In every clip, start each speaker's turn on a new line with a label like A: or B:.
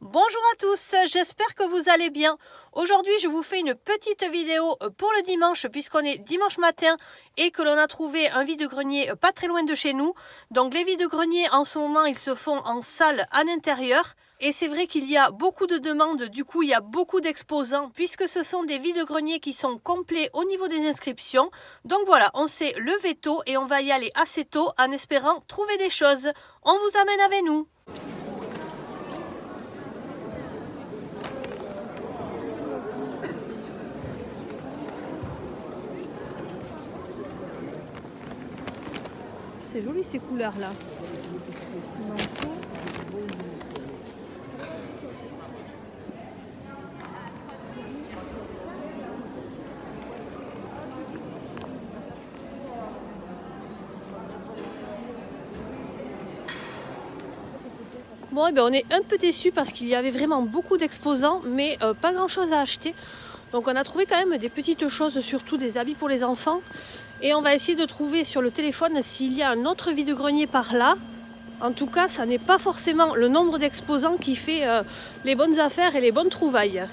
A: Bonjour à tous, j'espère que vous allez bien. Aujourd'hui, je vous fais une petite vidéo pour le dimanche puisqu'on est dimanche matin et que l'on a trouvé un vide-grenier pas très loin de chez nous. Donc les vides-greniers en ce moment, ils se font en salle à l'intérieur. Et c'est vrai qu'il y a beaucoup de demandes, du coup il y a beaucoup d'exposants puisque ce sont des vides-greniers qui sont complets au niveau des inscriptions. Donc voilà, on s'est levé tôt et on va y aller assez tôt en espérant trouver des choses. On vous amène avec nous. C'est joli ces couleurs là. Bon, on est un peu déçus parce qu'il y avait vraiment beaucoup d'exposants, mais pas grand chose à acheter. Donc on a trouvé quand même des petites choses, surtout des habits pour les enfants. Et on va essayer de trouver sur le téléphone s'il y a un autre vide-grenier par là. En tout cas, ça n'est pas forcément le nombre d'exposants qui fait les bonnes affaires et les bonnes trouvailles.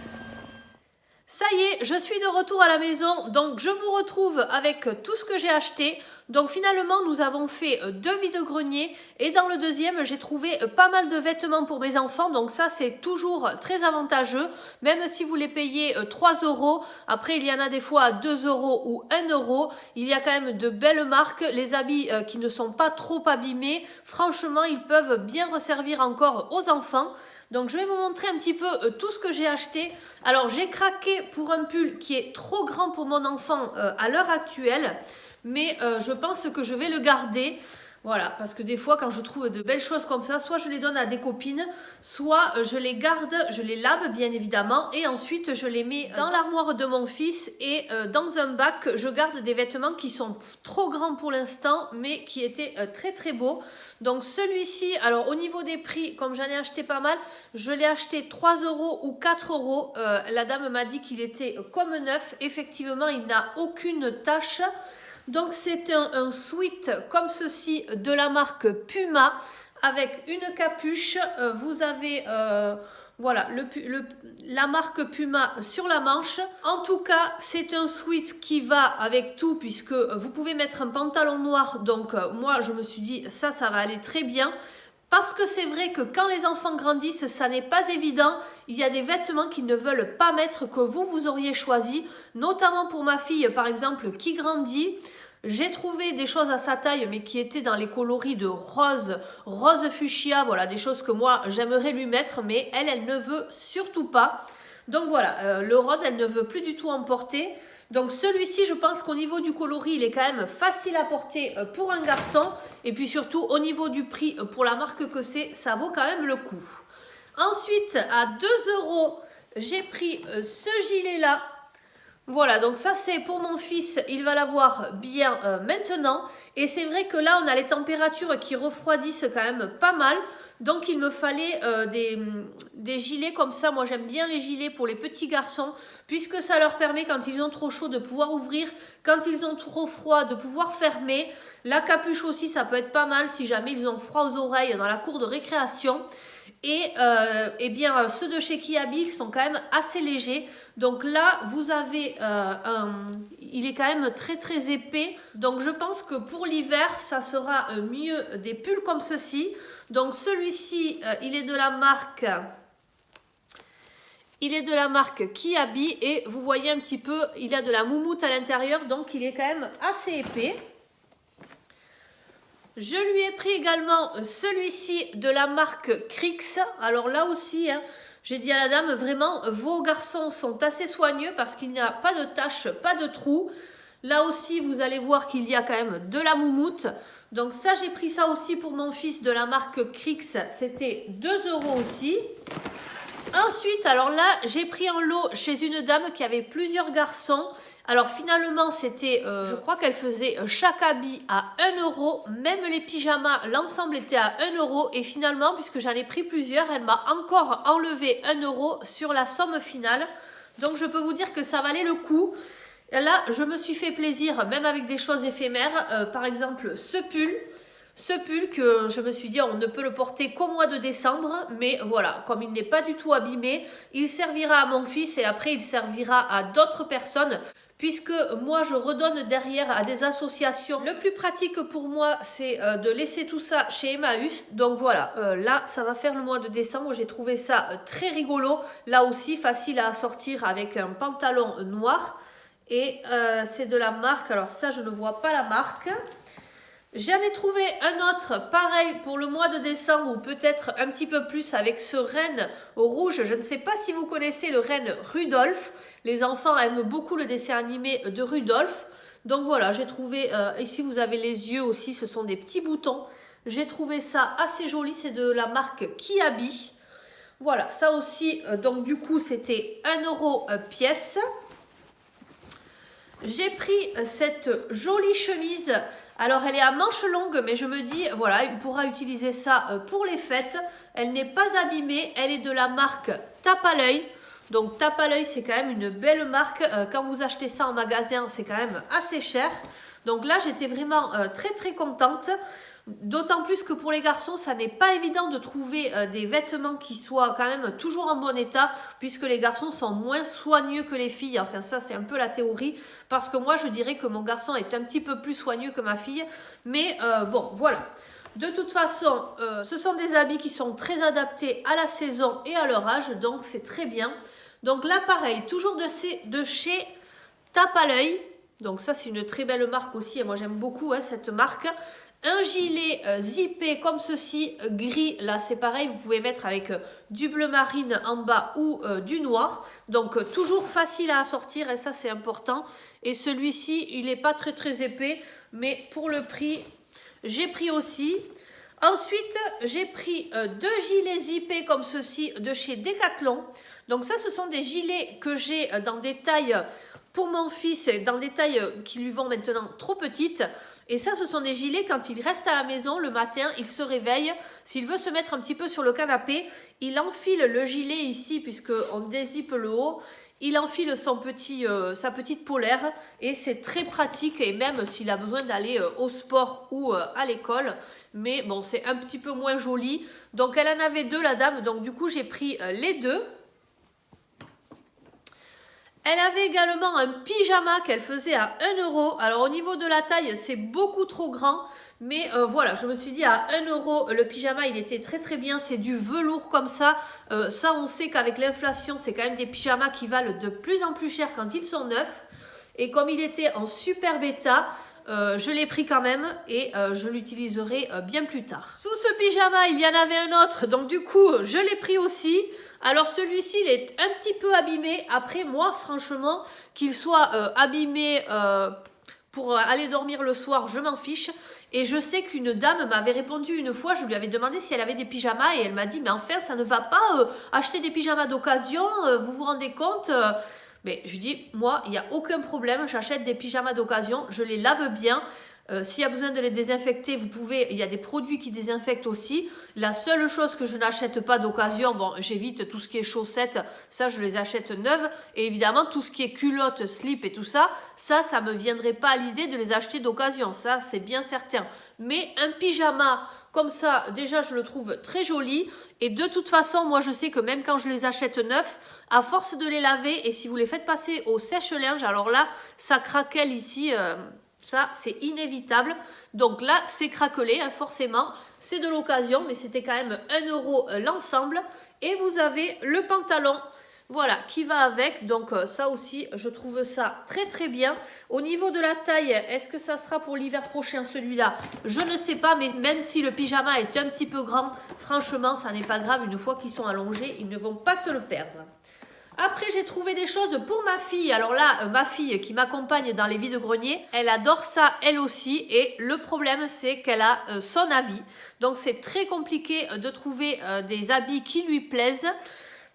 A: Ça y est, je suis de retour à la maison, donc je vous retrouve avec tout ce que j'ai acheté. Donc finalement, nous avons fait 2 vide-greniers et dans le deuxième, j'ai trouvé pas mal de vêtements pour mes enfants. Donc ça, c'est toujours très avantageux, même si vous les payez 3 €. Après, il y en a des fois à 2 € ou 1 €. Il y a quand même de belles marques, les habits qui ne sont pas trop abîmés. Franchement, ils peuvent bien resservir encore aux enfants. Donc je vais vous montrer un petit peu tout ce que j'ai acheté. Alors j'ai craqué pour un pull qui est trop grand pour mon enfant à l'heure actuelle, mais je pense que je vais le garder. Voilà, parce que des fois quand je trouve de belles choses comme ça, soit je les donne à des copines, soit je les garde, je les lave bien évidemment, et ensuite je les mets dans l'armoire de mon fils et dans un bac, je garde des vêtements qui sont trop grands pour l'instant, mais qui étaient très très beaux. Donc celui-ci, alors au niveau des prix, comme j'en ai acheté pas mal, je l'ai acheté 3 € ou 4 €. La dame m'a dit qu'il était comme neuf, effectivement il n'a aucune tache. Donc c'est un sweat comme ceci de la marque Puma avec une capuche. Vous avez voilà la marque Puma sur la manche. En tout cas, c'est un sweat qui va avec tout puisque vous pouvez mettre un pantalon noir. Donc moi, je me suis dit ça va aller très bien. Parce que c'est vrai que quand les enfants grandissent, ça n'est pas évident. Il y a des vêtements qu'ils ne veulent pas mettre que vous auriez choisi. Notamment pour ma fille, par exemple, qui grandit. J'ai trouvé des choses à sa taille, mais qui étaient dans les coloris de rose, rose fuchsia. Voilà, des choses que moi, j'aimerais lui mettre, mais elle ne veut surtout pas. Donc voilà, le rose, elle ne veut plus du tout en porter. Donc celui-ci, je pense qu'au niveau du coloris, il est quand même facile à porter pour un garçon. Et puis surtout, au niveau du prix, pour la marque que c'est, ça vaut quand même le coup. Ensuite, à 2 €, j'ai pris ce gilet-là. Voilà, donc ça c'est pour mon fils, il va l'avoir bien maintenant. Et c'est vrai que là, on a les températures qui refroidissent quand même pas mal. Donc il me fallait des gilets comme ça. Moi j'aime bien les gilets pour les petits garçons, puisque ça leur permet quand ils ont trop chaud de pouvoir ouvrir, quand ils ont trop froid de pouvoir fermer. La capuche aussi, ça peut être pas mal si jamais ils ont froid aux oreilles dans la cour de récréation. Et eh bien ceux de chez Kiabi sont quand même assez légers. Donc là vous avez il est quand même très très épais. Donc je pense que pour l'hiver ça sera mieux des pulls comme ceci. Donc celui-ci il est de la marque Kiabi et vous voyez un petit peu, il a de la moumoute à l'intérieur, donc il est quand même assez épais. Je lui ai pris également celui-ci de la marque Crix. Alors là aussi, j'ai dit à la dame, vraiment, vos garçons sont assez soigneux parce qu'il n'y a pas de taches, pas de trous. Là aussi, vous allez voir qu'il y a quand même de la moumoute. Donc ça, j'ai pris ça aussi pour mon fils de la marque Crix. C'était 2 € aussi. Ensuite, alors là, j'ai pris un lot chez une dame qui avait plusieurs garçons. Alors finalement, c'était, je crois qu'elle faisait chaque habit à 1 €, même les pyjamas, l'ensemble était à 1 €. Et finalement, puisque j'en ai pris plusieurs, elle m'a encore enlevé 1 € sur la somme finale. Donc je peux vous dire que ça valait le coup. Là, je me suis fait plaisir, même avec des choses éphémères. Par exemple, ce pull. Ce pull que je me suis dit on ne peut le porter qu'au mois de décembre, mais voilà, comme il n'est pas du tout abîmé, il servira à mon fils et après il servira à d'autres personnes. Puisque moi je redonne derrière à des associations. Le plus pratique pour moi c'est de laisser tout ça chez Emmaüs. Donc voilà, là ça va faire le mois de décembre. J'ai trouvé ça très rigolo. Là aussi facile à assortir avec un pantalon noir. Et c'est de la marque, alors ça je ne vois pas la marque. J'en ai trouvé un autre, pareil pour le mois de décembre ou peut-être un petit peu plus avec ce renne rouge. Je ne sais pas si vous connaissez le renne Rudolph. Les enfants aiment beaucoup le dessin animé de Rudolph. Donc voilà, j'ai trouvé, ici vous avez les yeux aussi, ce sont des petits boutons. J'ai trouvé ça assez joli, c'est de la marque Kiabi. Voilà, ça aussi, donc du coup c'était 1 € pièce. J'ai pris cette jolie chemise. Alors elle est à manches longues, mais je me dis, voilà, il pourra utiliser ça pour les fêtes. Elle n'est pas abîmée, elle est de la marque Tape à l'œil. Donc Tape à l'œil, c'est quand même une belle marque. Quand vous achetez ça en magasin, c'est quand même assez cher. Donc là, j'étais vraiment très contente. D'autant plus que pour les garçons, ça n'est pas évident de trouver des vêtements qui soient quand même toujours en bon état, puisque les garçons sont moins soigneux que les filles. Enfin ça c'est un peu la théorie, parce que moi je dirais que mon garçon est un petit peu plus soigneux que ma fille. Mais bon voilà. De toute façon, ce sont des habits qui sont très adaptés à la saison et à leur âge, donc c'est très bien. Donc là pareil, toujours de chez Tape à l'œil. Donc ça c'est une très belle marque aussi, et moi j'aime beaucoup cette marque. Un gilet zippé comme ceci, gris, là c'est pareil, vous pouvez mettre avec du bleu marine en bas ou du noir. Donc toujours facile à assortir et ça c'est important. Et celui-ci, il n'est pas très épais, mais pour le prix, j'ai pris aussi. Ensuite, j'ai pris 2 gilets zippés comme ceci de chez Decathlon. Donc ça, ce sont des gilets que j'ai dans des tailles pour mon fils, dans des tailles qui lui vont maintenant trop petites. Et ça, ce sont des gilets, quand il reste à la maison le matin, il se réveille. S'il veut se mettre un petit peu sur le canapé, il enfile le gilet ici, puisqu'on dézippe le haut. Il enfile sa petite polaire et c'est très pratique. Et même s'il a besoin d'aller au sport ou à l'école. Mais bon, c'est un petit peu moins joli. Donc, elle en avait 2, la dame. Donc, du coup, j'ai pris les 2. Elle avait également un pyjama qu'elle faisait à 1 €. Alors au niveau de la taille, c'est beaucoup trop grand. Mais voilà, je me suis dit à 1 € le pyjama, il était très bien. C'est du velours comme ça. Ça, on sait qu'avec l'inflation, c'est quand même des pyjamas qui valent de plus en plus cher quand ils sont neufs. Et comme il était en super bêta, je l'ai pris quand même et je l'utiliserai bien plus tard. Sous ce pyjama, il y en avait un autre. Donc du coup, je l'ai pris aussi. Alors celui-ci, il est un petit peu abîmé. Après, moi, franchement, qu'il soit abîmé pour aller dormir le soir, je m'en fiche. Et je sais qu'une dame m'avait répondu une fois, je lui avais demandé si elle avait des pyjamas et elle m'a dit, mais enfin, ça ne va pas acheter des pyjamas d'occasion, vous vous rendez compte mais je dis, moi, il n'y a aucun problème, j'achète des pyjamas d'occasion, je les lave bien. S'il y a besoin de les désinfecter, vous pouvez, il y a des produits qui désinfectent aussi. La seule chose que je n'achète pas d'occasion, bon, j'évite tout ce qui est chaussettes, ça je les achète neuves. Et évidemment, tout ce qui est culottes, slip et tout ça, ça me viendrait pas à l'idée de les acheter d'occasion, ça c'est bien certain. Mais un pyjama comme ça, déjà je le trouve très joli. Et de toute façon, moi je sais que même quand je les achète neufs, à force de les laver, et si vous les faites passer au sèche-linge, alors là, ça craquelle ici... ça, c'est inévitable. Donc là, c'est craquelé, hein, forcément. C'est de l'occasion, mais c'était quand même 1 € l'ensemble. Et vous avez le pantalon, voilà, qui va avec. Donc ça aussi, je trouve ça très bien. Au niveau de la taille, est-ce que ça sera pour l'hiver prochain, celui-là? Je ne sais pas, mais même si le pyjama est un petit peu grand, franchement, ça n'est pas grave. Une fois qu'ils sont allongés, ils ne vont pas se le perdre. Après, j'ai trouvé des choses pour ma fille. Alors là, ma fille qui m'accompagne dans les vides-greniers, elle adore ça elle aussi. Et le problème, c'est qu'elle a son avis. Donc, c'est très compliqué de trouver des habits qui lui plaisent.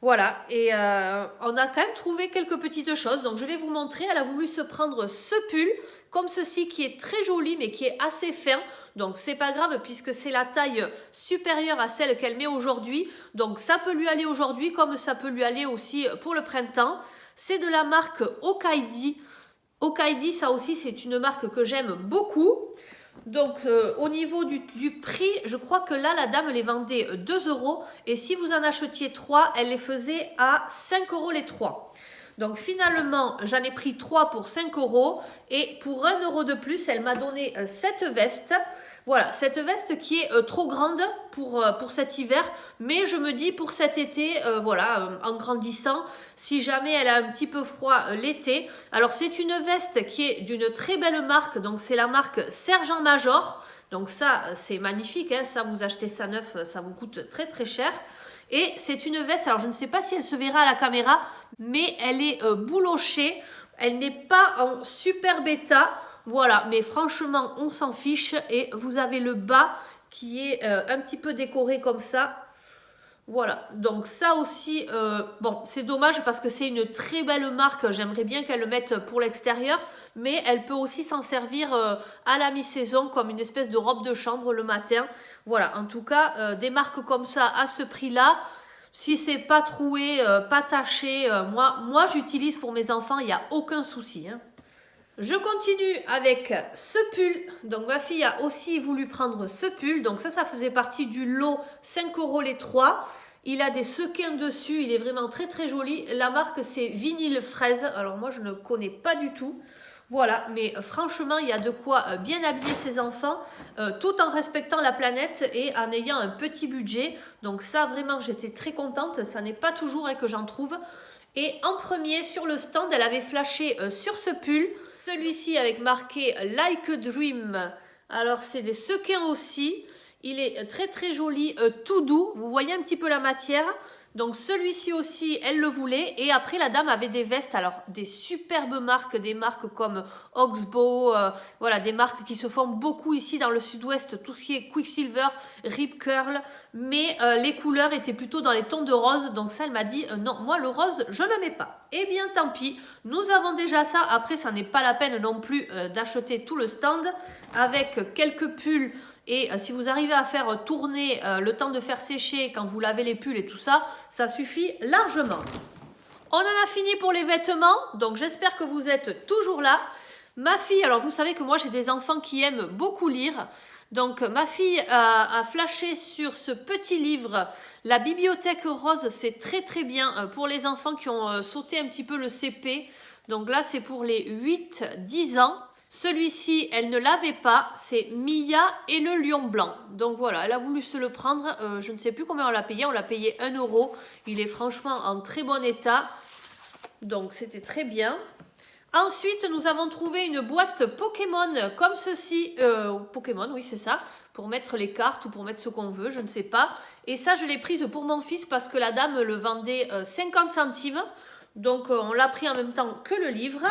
A: Voilà, et on a quand même trouvé quelques petites choses. Donc, je vais vous montrer. Elle a voulu se prendre ce pull, comme ceci, qui est très joli, mais qui est assez fin. Donc, c'est pas grave, puisque c'est la taille supérieure à celle qu'elle met aujourd'hui. Donc, ça peut lui aller aujourd'hui, comme ça peut lui aller aussi pour le printemps. C'est de la marque Okaidi. Okaidi, ça aussi, c'est une marque que j'aime beaucoup. Donc au niveau du prix, je crois que là la dame les vendait 2 euros et si vous en achetiez 3, elle les faisait à 5 euros les 3. Donc finalement, j'en ai pris 3 pour 5 euros et pour 1 euro de plus, elle m'a donné cette veste. Voilà, cette veste qui est trop grande pour cet hiver, mais je me dis pour cet été, voilà, en grandissant, si jamais elle a un petit peu froid l'été. Alors c'est une veste qui est d'une très belle marque, donc c'est la marque Sergent Major. Donc ça, c'est magnifique, hein, ça vous achetez ça neuf, ça vous coûte très très cher. Et c'est une veste, alors je ne sais pas si elle se verra à la caméra, mais elle est boulochée, elle n'est pas en super bêta. Voilà, mais franchement, on s'en fiche. Et vous avez le bas qui est un petit peu décoré comme ça. Voilà, donc ça aussi, bon, c'est dommage parce que c'est une très belle marque. J'aimerais bien qu'elle le mette pour l'extérieur. Mais elle peut aussi s'en servir à la mi-saison comme une espèce de robe de chambre le matin. Voilà, en tout cas, des marques comme ça à ce prix-là. Si c'est pas troué, pas taché, moi j'utilise pour mes enfants, il n'y a aucun souci. Hein. Je continue avec ce pull. Donc ma fille a aussi voulu prendre ce pull. Donc ça faisait partie du lot 5 euros les 3. Il a des sequins dessus. Il est vraiment très très joli. La marque c'est Vinyle Fraise. Alors moi je ne connais pas du tout. Voilà, mais franchement, il y a de quoi bien habiller ses enfants tout en respectant la planète et en ayant un petit budget. Donc ça, vraiment, j'étais très contente. Ça n'est pas toujours que j'en trouve. Et en premier, sur le stand, elle avait flashé sur ce pull. Celui-ci avec marqué Like a Dream. Alors, c'est des sequins aussi. Il est très très joli, tout doux. Vous voyez un petit peu la matière. Donc celui-ci aussi, elle le voulait. Et après, la dame avait des vestes. Alors, des superbes marques. Des marques comme Oxbow. Voilà, des marques qui se font beaucoup ici dans le sud-ouest. Tout ce qui est Quicksilver, Rip Curl. Mais les couleurs étaient plutôt dans les tons de rose. Donc ça, elle m'a dit, non, moi le rose, je ne mets pas. Eh bien, tant pis. Nous avons déjà ça. Après, ça n'est pas la peine non plus d'acheter tout le stand. Avec quelques pulls. Et si vous arrivez à faire tourner le temps de faire sécher quand vous lavez les pulls et tout ça, ça suffit largement. On en a fini pour les vêtements, donc j'espère que vous êtes toujours là. Ma fille, alors vous savez que moi j'ai des enfants qui aiment beaucoup lire. Donc ma fille a flashé sur ce petit livre, La Bibliothèque Rose, c'est très très bien pour les enfants qui ont sauté un petit peu le CP. Donc là c'est pour les 8-10 ans. Celui-ci, elle ne l'avait pas, c'est Mia et le lion blanc. Donc voilà, elle a voulu se le prendre, je ne sais plus combien on l'a payé 1 euro. Il est franchement en très bon état, donc c'était très bien. Ensuite, nous avons trouvé une boîte Pokémon comme ceci. Pokémon, oui c'est ça, pour mettre les cartes ou pour mettre ce qu'on veut, je ne sais pas. Et ça, je l'ai prise pour mon fils parce que la dame le vendait 50 centimes. Donc on l'a pris en même temps que le livre.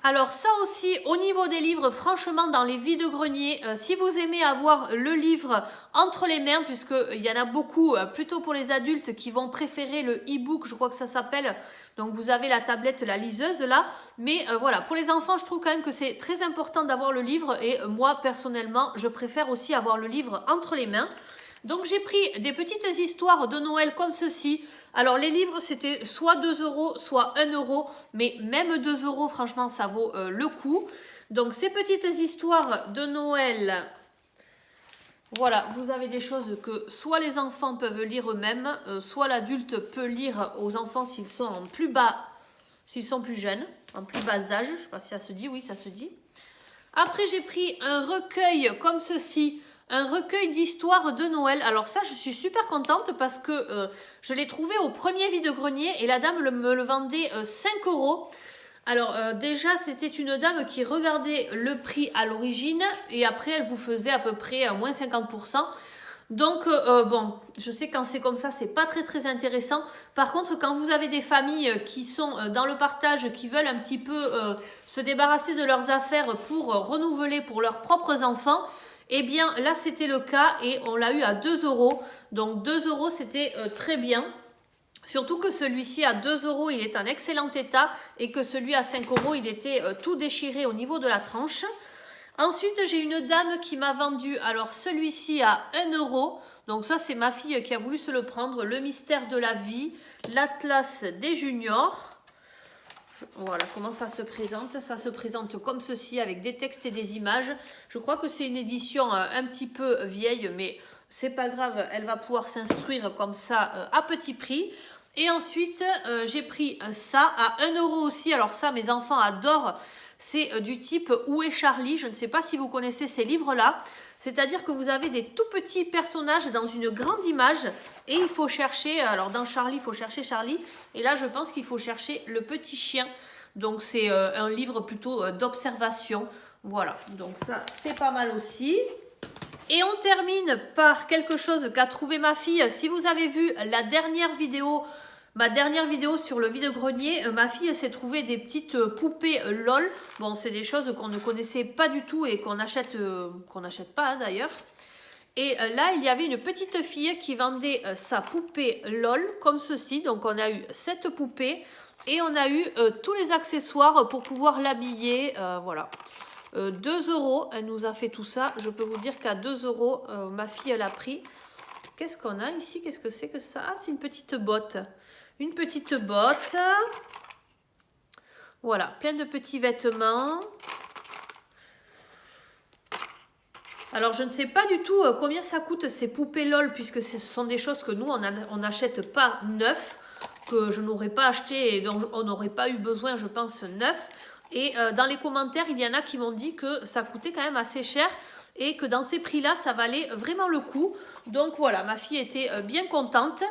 A: Alors ça aussi, au niveau des livres, franchement, dans les vides-greniers, si vous aimez avoir le livre entre les mains, puisqu'il y en a beaucoup, plutôt pour les adultes, qui vont préférer le e-book, je crois que ça s'appelle. Donc vous avez la tablette, la liseuse là. Mais voilà, pour les enfants, je trouve quand même que c'est très important d'avoir le livre. Et moi, personnellement, je préfère aussi avoir le livre entre les mains. Donc j'ai pris des petites histoires de Noël comme ceci. Alors les livres c'était soit 2 euros, soit 1 euro. Mais même 2 euros, franchement, ça vaut le coup. Donc ces petites histoires de Noël, voilà, vous avez des choses que soit les enfants peuvent lire eux-mêmes, soit l'adulte peut lire aux enfants s'ils sont en plus bas, s'ils sont plus jeunes, en plus bas âge. Je ne sais pas si ça se dit, oui ça se dit. Après j'ai pris un recueil comme ceci. Un recueil d'histoires de Noël. Alors ça, je suis super contente parce que je l'ai trouvé au premier vide-grenier et la dame me le vendait 5 euros. Alors déjà, c'était une dame qui regardait le prix à l'origine et après, elle vous faisait à peu près moins 50%. Donc, bon, je sais quand c'est comme ça, c'est pas très très intéressant. Par contre, quand vous avez des familles qui sont dans le partage, qui veulent un petit peu se débarrasser de leurs affaires pour renouveler pour leurs propres enfants, eh bien, là, c'était le cas et on l'a eu à 2 euros. Donc, 2 euros, c'était très bien. Surtout que celui-ci à 2 euros, il est en excellent état et que celui à 5 euros, il était tout déchiré au niveau de la tranche. Ensuite, j'ai une dame qui m'a vendu, alors celui-ci à 1 euro. Donc ça, c'est ma fille qui a voulu se le prendre. Le mystère de la vie, l'Atlas des juniors. Voilà comment ça se présente. Ça se présente comme ceci avec des textes et des images. Je crois que c'est une édition un petit peu vieille, mais c'est pas grave, elle va pouvoir s'instruire comme ça à petit prix. Et ensuite, j'ai pris ça à 1 € aussi. Alors ça, mes enfants adorent. C'est du type Où est Charlie? Je ne sais pas si vous connaissez ces livres-là. C'est-à-dire que vous avez des tout petits personnages dans une grande image et il faut chercher, alors dans Charlie, il faut chercher Charlie. Et là, je pense qu'il faut chercher le petit chien. Donc c'est un livre plutôt d'observation. Voilà, donc ça, c'est pas mal aussi. Et on termine par quelque chose qu'a trouvé ma fille. Si vous avez vu la dernière vidéo, ma dernière vidéo sur le vide-grenier, ma fille s'est trouvée des petites poupées LOL. Bon, c'est des choses qu'on ne connaissait pas du tout et qu'on n'achète pas hein, d'ailleurs. Et là, il y avait une petite fille qui vendait sa poupée LOL comme ceci. Donc, on a eu cette poupée et on a eu tous les accessoires pour pouvoir l'habiller. Voilà. 2 €, elle nous a fait tout ça. Je peux vous dire qu'à 2 €, ma fille, elle a pris. Qu'est-ce qu'on a ici? Qu'est-ce que c'est que ça? Ah, c'est une petite botte. Une petite botte. Voilà, plein de petits vêtements. Alors, je ne sais pas du tout combien ça coûte ces poupées LOL, puisque ce sont des choses que nous, on n'achète pas neuf, que je n'aurais pas acheté et dont on n'aurait pas eu besoin, je pense, neuf. Et dans les commentaires, il y en a qui m'ont dit que ça coûtait quand même assez cher et que dans ces prix-là, ça valait vraiment le coup. Donc voilà, ma fille était bien contente.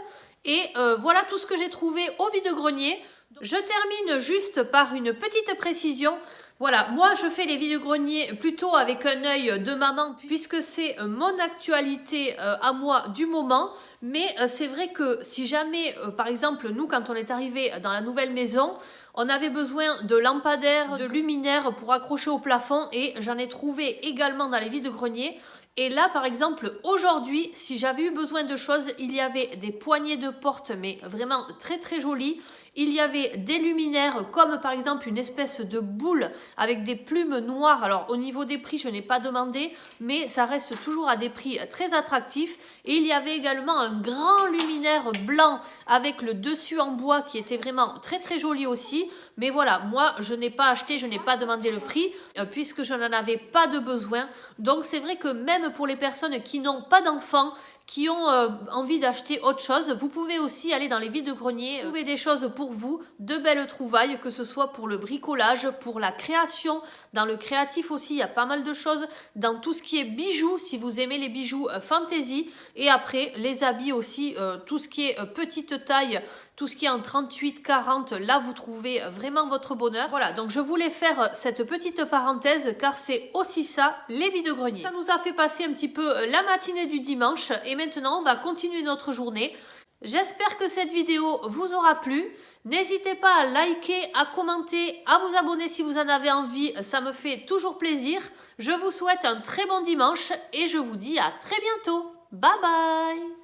A: Et voilà tout ce que j'ai trouvé au vide-grenier. Je termine juste par une petite précision. Voilà, moi je fais les vide-greniers plutôt avec un œil de maman puisque c'est mon actualité à moi du moment. Mais c'est vrai que si jamais, par exemple, nous quand on est arrivé dans la nouvelle maison, on avait besoin de lampadaires, de luminaires pour accrocher au plafond et j'en ai trouvé également dans les vide-greniers. Et là, par exemple, aujourd'hui, si j'avais eu besoin de choses, il y avait des poignées de porte, mais vraiment très très jolies. Il y avait des luminaires comme par exemple une espèce de boule avec des plumes noires. Alors au niveau des prix, je n'ai pas demandé, mais ça reste toujours à des prix très attractifs. Et il y avait également un grand luminaire blanc avec le dessus en bois qui était vraiment très très joli aussi. Mais voilà, moi je n'ai pas acheté, je n'ai pas demandé le prix puisque je n'en avais pas de besoin. Donc c'est vrai que même pour les personnes qui n'ont pas d'enfants, qui ont envie d'acheter autre chose, vous pouvez aussi aller dans les vide-greniers, trouver des choses pour vous, de belles trouvailles, que ce soit pour le bricolage, pour la création, dans le créatif aussi, il y a pas mal de choses, dans tout ce qui est bijoux, si vous aimez les bijoux fantasy, et après les habits aussi, tout ce qui est petite taille, tout ce qui est en 38-40, là vous trouvez vraiment votre bonheur. Voilà, donc je voulais faire cette petite parenthèse car c'est aussi ça, les vide-greniers. Ça nous a fait passer un petit peu la matinée du dimanche et maintenant on va continuer notre journée. J'espère que cette vidéo vous aura plu. N'hésitez pas à liker, à commenter, à vous abonner si vous en avez envie, ça me fait toujours plaisir. Je vous souhaite un très bon dimanche et je vous dis à très bientôt. Bye bye!